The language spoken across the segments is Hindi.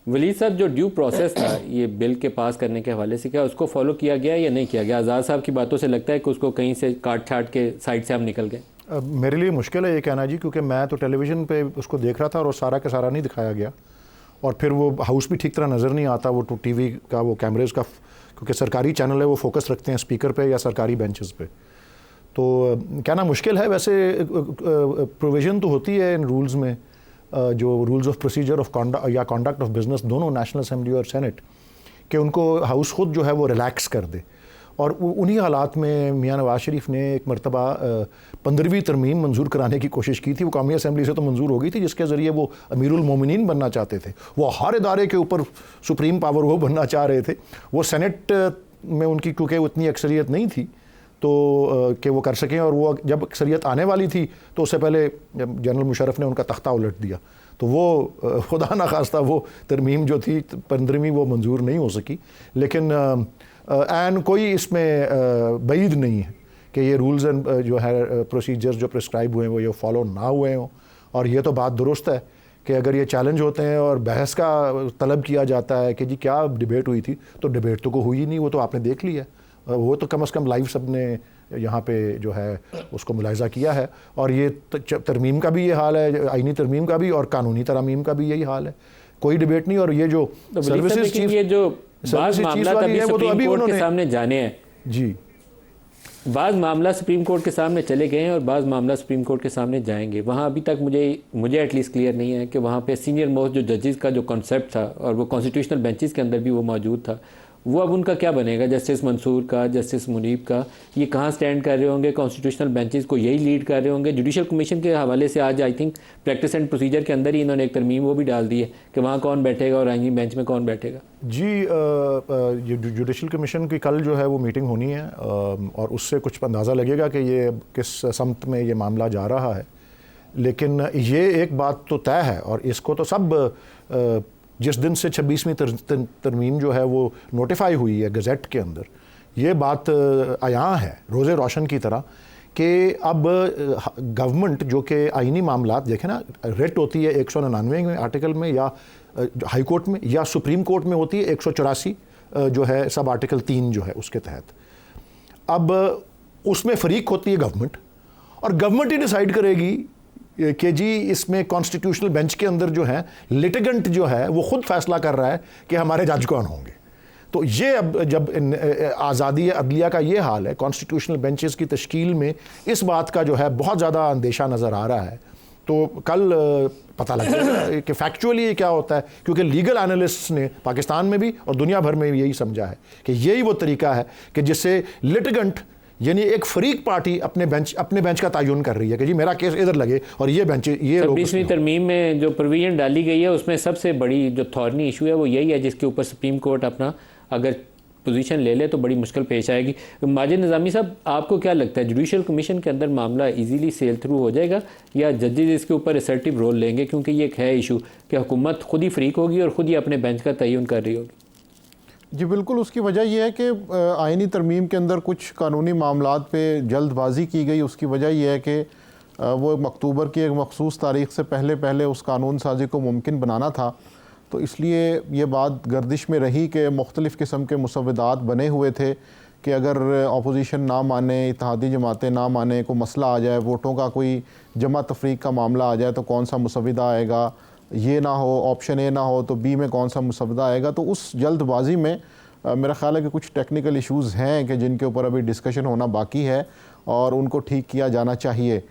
वलीद साहब, जो ड्यू प्रोसेस था ये बिल के पास करने के हवाले से, क्या उसको फॉलो किया गया या नहीं किया गया? आज़ाद साहब की बातों से लगता है कि उसको कहीं से काट छाट के साइड से हम निकल गए। मेरे लिए मुश्किल है ये कहना जी, क्योंकि मैं तो टेलीविज़न पे उसको देख रहा था और वो सारा का सारा नहीं दिखाया गया, और फिर वो हाउस भी ठीक तरह नज़र नहीं आता, वो तो टीवी का वो कैमरेज का, क्योंकि सरकारी चैनल है वो फोकस रखते हैं स्पीकर पे या सरकारी बेंचेस पे, तो कहना मुश्किल है। वैसे प्रोविज़न तो होती है इन रूल्स में, जो rules of procedure of conduct या कॉन्डक्ट ऑफ बिजनेस, दोनों नेशनल असेंबली और सेनेट, कि उनको हाउस खुद जो है वो रिलैक्स कर दे। और उन्हीं हालात में मियां नवाज शरीफ ने एक मरतबा 15वीं तरमीम मंजूर कराने की कोशिश की थी। वो कौमी असेंबली से तो मंजूर हो गई थी, जिसके ज़रिए वो अमीरुल मोमिनीन बनना चाहते थे, वो हर इदारे के ऊपर सुप्रीम पावर वो बनना चाह रहे थे। वो सेनेट में उनकी क्योंकि उतनी अक्सरियत नहीं थी तो कि वो कर सकें, और वो जब अक्सरियत आने वाली थी तो उससे पहले जनरल मुशर्रफ ने उनका तख्ता उलट दिया, तो वो खुदा न खास्ता वो तरमीम जो थी 15वीं वो मंजूर नहीं हो सकी। लेकिन एन कोई इसमें बईद नहीं है कि ये रूल्स एंड जो है प्रोसीजर्स जो प्रिस्क्राइब हुए हैं वो ये फॉलो ना हुए हों। और ये तो बात दुरुस्त है कि अगर ये चैलेंज होते हैं और बहस का तलब किया जाता है कि जी क्या डिबेट हुई थी, तो डिबेट तो कोई हुई ही नहीं, वो तो आपने देख लिया, वो तो कम से कम लाइव सब ने यहाँ पे जो है उसको मुलाहिजा किया है। और ये तरमीम का भी ये हाल है, आईनी तरमीम का भी, और कानूनी तरमीम का भी यही हाल है, कोई डिबेट नहीं। और ये जो सर्विसेज चीफ, ये जो बाज़ मामला अभी सुप्रीम कोर्ट के सामने जाने हैं जी, बाज़ मामला सुप्रीम कोर्ट के सामने चले गए हैं और बाज़ मामला सुप्रीम कोर्ट के सामने जाएंगे। वहाँ अभी तक मुझे एटलीस्ट क्लियर नहीं है कि वहाँ पे सीनियर मोस्ट जो जजेस का जो कॉन्सेप्ट था और वो कॉन्स्टिट्यूशनल बेंचेस के अंदर भी वो मौजूद था, वो अब उनका क्या बनेगा? जस्टिस मंसूर का, जस्टिस मुनीब का, ये कहाँ स्टैंड कर रहे होंगे? कॉन्स्टिट्यूशनल बेंचेस को यही लीड कर रहे होंगे? जुडिशल कमीशन के हवाले से आज I think practice and procedure के अंदर ही इन्होंने एक तरमीम वो भी डाल दी है कि वहाँ कौन बैठेगा और आईनी बेंच में कौन बैठेगा। जी, जुडिशल कमीशन की कल जो है वो मीटिंग होनी है, और उससे कुछ अंदाज़ा लगेगा कि ये किस समत में ये मामला जा रहा है। लेकिन ये एक बात तो तय है, और इसको तो सब जिस दिन से 26वीं तरमीम जो है वो नोटिफाई हुई है गज़ेट के अंदर, ये बात आयां है रोज़े रोशन की तरह कि अब गवर्नमेंट जो कि आईनी मामलात देखें ना, रेट होती है 199 में आर्टिकल में, या हाई कोर्ट में, या सुप्रीम कोर्ट में होती है 184 जो है सब आर्टिकल 3 जो है उसके तहत। अब उसमें फ़रीक होती है गवर्नमेंट, और गवर्नमेंट ही डिसाइड करेगी कि जी इसमें कॉन्स्टिट्यूशनल बेंच के अंदर जो है लिटिगेंट जो है वो खुद फैसला कर रहा है कि हमारे जज कौन होंगे। तो ये अब जब आज़ादी अदलिया का ये हाल है, कॉन्स्टिट्यूशनल बेंचेस की तश्कील में इस बात का जो है बहुत ज़्यादा अंदेशा नज़र आ रहा है। तो कल पता लगेगा कि फैक्चुअली क्या होता है, क्योंकि लीगल एनालिस्ट्स ने पाकिस्तान में भी और दुनिया भर में भी यही समझा है कि यही वो तरीका है कि जिससे लिटिगेंट यानी एक फरीक पार्टी अपने बेंच का तयन कर रही है कि जी मेरा केस इधर लगे और ये बेंच ये लोग। 26वीं तरमीम में जो प्रोविजन डाली गई है उसमें सबसे बड़ी जो थॉर्नी इशू है वो यही है, जिसके ऊपर सुप्रीम कोर्ट अपना अगर पोजीशन ले ले तो बड़ी मुश्किल पेश आएगी। माजिद निज़ामी साहब, आपको क्या लगता है जुडिशल कमीशन के अंदर मामला इजीली सेल थ्रू हो जाएगा या जजेस इसके ऊपर असर्टिव रोल लेंगे? क्योंकि ये एक है इशू कि हुकूमत खुद ही फ्रीक होगी और ख़ुद ही अपने बेंच का तयन कर रही होगी। जी बिल्कुल, उसकी वजह यह है कि आइनी तरमीम के अंदर कुछ कानूनी मामलात पे जल्दबाजी की गई। उसकी वजह यह है कि वो अक्टूबर की एक मखसूस तारीख से पहले उस कानून साजी को मुमकिन बनाना था, तो इसलिए ये बात गर्दिश में रही कि मुख्तलिफ़ किस्म के मुसव्वदात बने हुए थे कि अगर अपोजिशन ना माने, इत्तेहादी जमातें ना माने, कोई मसला आ जाए, वोटों का कोई जमा तफरीक का मामला आ जाए तो कौन सा मुसव्वदा आएगा, ये ना हो, ऑप्शन ए ना हो तो बी में कौन सा मुसव्वदा आएगा। तो उस जल्दबाजी में मेरा ख्याल है कि कुछ टेक्निकल इश्यूज़ हैं कि जिनके ऊपर अभी डिस्कशन होना बाकी है और उनको ठीक किया जाना चाहिए।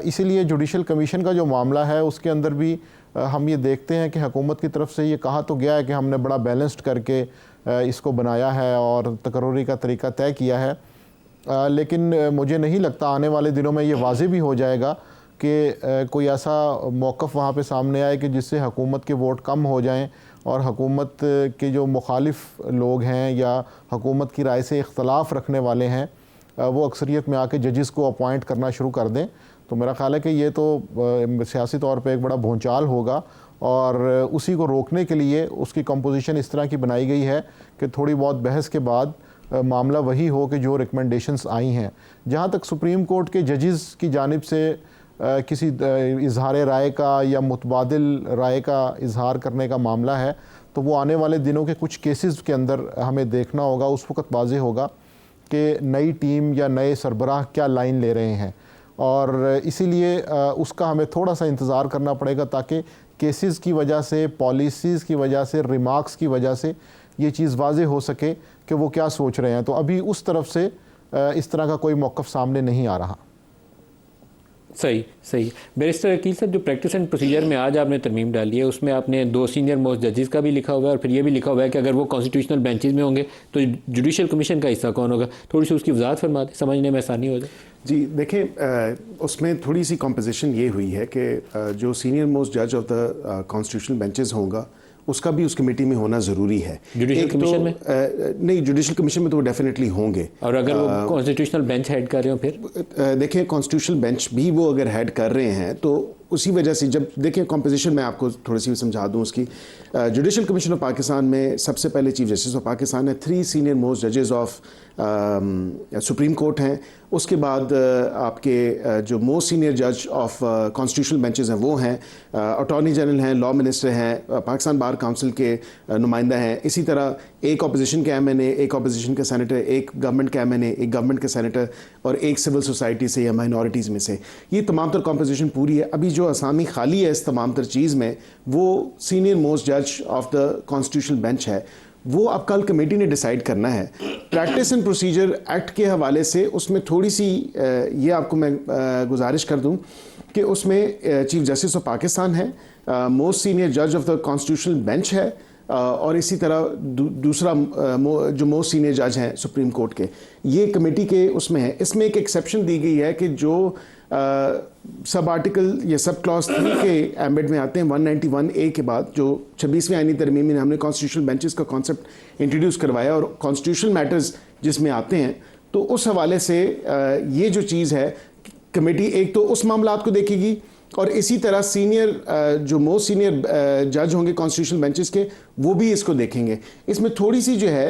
इसीलिए जुडिशल कमीशन का जो मामला है उसके अंदर भी हम ये देखते हैं कि हुकूमत की तरफ से ये कहा तो गया है कि हमने बड़ा बैलेंस्ड करके इसको बनाया है और तकर्री का तरीका तय किया है, लेकिन मुझे नहीं लगता आने वाले दिनों में ये वाज़ेह भी हो जाएगा कि कोई ऐसा मौक़िफ़ वहाँ पे सामने आए कि जिससे हुकूमत के वोट कम हो जाएं और हुकूमत के जो मुखालिफ लोग हैं या हुकूमत की राय से इख्तलाफ रखने वाले हैं वो अक्सरियत में आके जजेस को अपॉइंट करना शुरू कर दें। तो मेरा ख्याल है कि ये तो सियासी तौर पे एक बड़ा भूचाल होगा और उसी को रोकने के लिए उसकी कंपोजिशन इस तरह की बनाई गई है कि थोड़ी बहुत बहस के बाद मामला वही हो कि जो रिकमेंडेशंस आई हैं। जहाँ तक सुप्रीम कोर्ट के जजेस की जानिब से किसी इजहार राय का या मुतबादिल राय का इजहार करने का मामला है, तो वो आने वाले दिनों के कुछ केसेस के अंदर हमें देखना होगा। उस वक्त वाज़ेह होगा कि नई टीम या नए सरबराह क्या लाइन ले रहे हैं, और इसीलिए उसका हमें थोड़ा सा इंतज़ार करना पड़ेगा ताकि केसेस की वजह से, पॉलिसीज़ की वजह से, रिमार्क्स की वजह से ये चीज़ वाज़ेह हो सके कि वो क्या सोच रहे हैं। तो अभी उस तरफ से इस तरह का कोई मौक़िफ़ सामने नहीं आ रहा। सही। बैरिस्टर अकील साहब, जो प्रैक्टिस एंड प्रोसीजर में आज आपने तरमीम डाली है, उसमें आपने 2 सीनियर मोस्ट जजेस का भी लिखा हुआ है और फिर ये भी लिखा हुआ है कि अगर वो कॉन्स्टिट्यूशनल बेंचेस में होंगे तो जुडिशल कमीशन का हिस्सा कौन होगा। थोड़ी सी उसकी वजाहत फरमा दें, समझने में आसानी हो जाए। जी देखें, उसमें थोड़ी सी कॉम्पोजिशन ये हुई है कि जो सीनियर मोस्ट जज ऑफ द कॉन्स्टिट्यूशनल बेंचेस होगा उसका भी उस कमेटी में होना ज़रूरी है। जुडिशल कमीशन में नहीं, जुडिशल कमीशन में तो वो डेफिनेटली होंगे। और अगर वो कॉन्स्टिट्यूशनल बेंच हेड कर रहे हो, फिर देखिए कॉन्स्टिट्यूशनल बेंच भी वो अगर हेड कर रहे हैं तो उसी वजह से, जब देखिए कॉम्पोजिशन में आपको थोड़ी सी समझा दूं उसकी। जुडिशल कमीशन ऑफ पाकिस्तान में सबसे पहले चीफ जस्टिस ऑफ पाकिस्तान है, 3 सीनियर मोस्ट जजेस ऑफ सुप्रीम कोर्ट हैं। उसके बाद आपके जो मोस्ट सीनियर जज ऑफ कॉन्स्टिट्यूशनल बेंचेस हैं वो हैं, अटॉर्नी जनरल हैं, लॉ मिनिस्टर हैं, पाकिस्तान बार काउंसिल के नुमाइंदा हैं। इसी तरह एक अपोजिशन के एमएनए, एक अपोजिशन के सेनेटर, एक गवर्नमेंट के एमएनए, एक गवर्नमेंट के सेनेटर और एक सिविल सोसाइटी से या माइनॉरिटीज़ में से। ये तमाम तर कॉम्पोजिशन पूरी है। अभी जो असामी खाली है इस तमाम तर चीज़ में, वो सीनियर मोस्ट जज ऑफ द कॉन्स्टिट्यूशनल बेंच है। वो अब कल कमेटी ने डिसाइड करना है। प्रैक्टिस एंड प्रोसीजर एक्ट के हवाले से उसमें थोड़ी सी ये आपको मैं गुजारिश कर दूं कि उसमें चीफ जस्टिस ऑफ पाकिस्तान है, मोस्ट सीनियर जज ऑफ द कॉन्स्टिट्यूशनल बेंच है, और इसी तरह दूसरा जो मोस्ट सीनियर जज हैं सुप्रीम कोर्ट के, ये कमेटी के उसमें है। इसमें एक एक्सेप्शन दी गई है कि जो सब आर्टिकल या सब क्लॉज 3 के एम्बेड में आते हैं 191A के बाद, जो 26वीं आईनी तरमीम में हमने कॉन्स्टिट्यूशनल बेंचेस का कॉन्सेप्ट इंट्रोड्यूस करवाया और कॉन्स्टिट्यूशनल मैटर्स जिसमें आते हैं, तो उस हवाले से ये जो चीज़ है कमेटी एक तो उस मामलात को देखेगी और इसी तरह सीनियर जो मोस्ट सीनियर जज होंगे कॉन्स्टिट्यूशनल बेंचेस के, वो भी इसको देखेंगे। इसमें थोड़ी सी जो है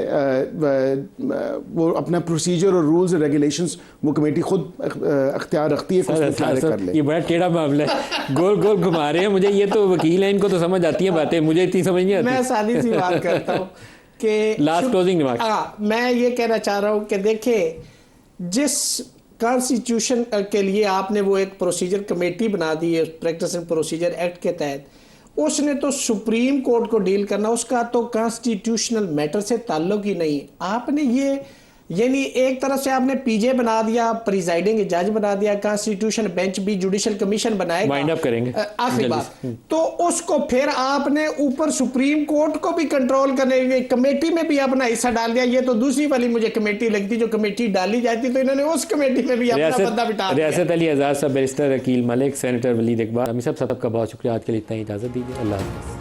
वो अपना प्रोसीजर और रूल्स और रेगुलेशंस वो कमेटी खुद अख्तियार रखती है कि उसको कर ले। ये बड़ा टेढ़ा मामला है, गोल गोल घुमा रहे हैं मुझे। ये तो वकील हैं, इनको तो समझ आती है बातें, मुझे इतनी समझ नहीं आती। मैं सादी सी बात करता हूँ कि लास्ट क्लोजिंग रिमार्क, मैं ये कहना चाह रहा हूँ कि देखिए, जिस कॉन्स्टिट्यूशन के लिए आपने वो एक प्रोसीजर कमेटी बना दी है प्रैक्टिस एंड प्रोसीजर एक्ट के तहत, उसने तो सुप्रीम कोर्ट को डील करना, उसका तो कॉन्स्टिट्यूशनल मैटर से ताल्लुक ही नहीं। आपने ये यानी एक तरह से आपने पीजे बना दिया, प्रिजाइडिंग जज बना दिया, कॉन्स्टिट्यूशन बेंच भी जुडिशल कमीशन बनाएगा, वाइंड अप करेंगे आखिरी बात। तो उसको फिर आपने ऊपर सुप्रीम कोर्ट को भी कंट्रोल करने, कमेटी में भी अपना हिस्सा डाल दिया। ये तो दूसरी वाली मुझे कमेटी लगती, जो कमेटी डाली जाती तो इन्होंने उस कमेटी में भी अपना बंदा बिठा दिया। रियासत अली आज़ाद साहब, बैरिस्टर अकील मलिक, सेनेटर वलीद इकबाल, अमी साहब सबका बहुत शुक्रिया। आज के लिए इतना ही, इजाज़त दीजिए। अल्लाह हाफ़िज़।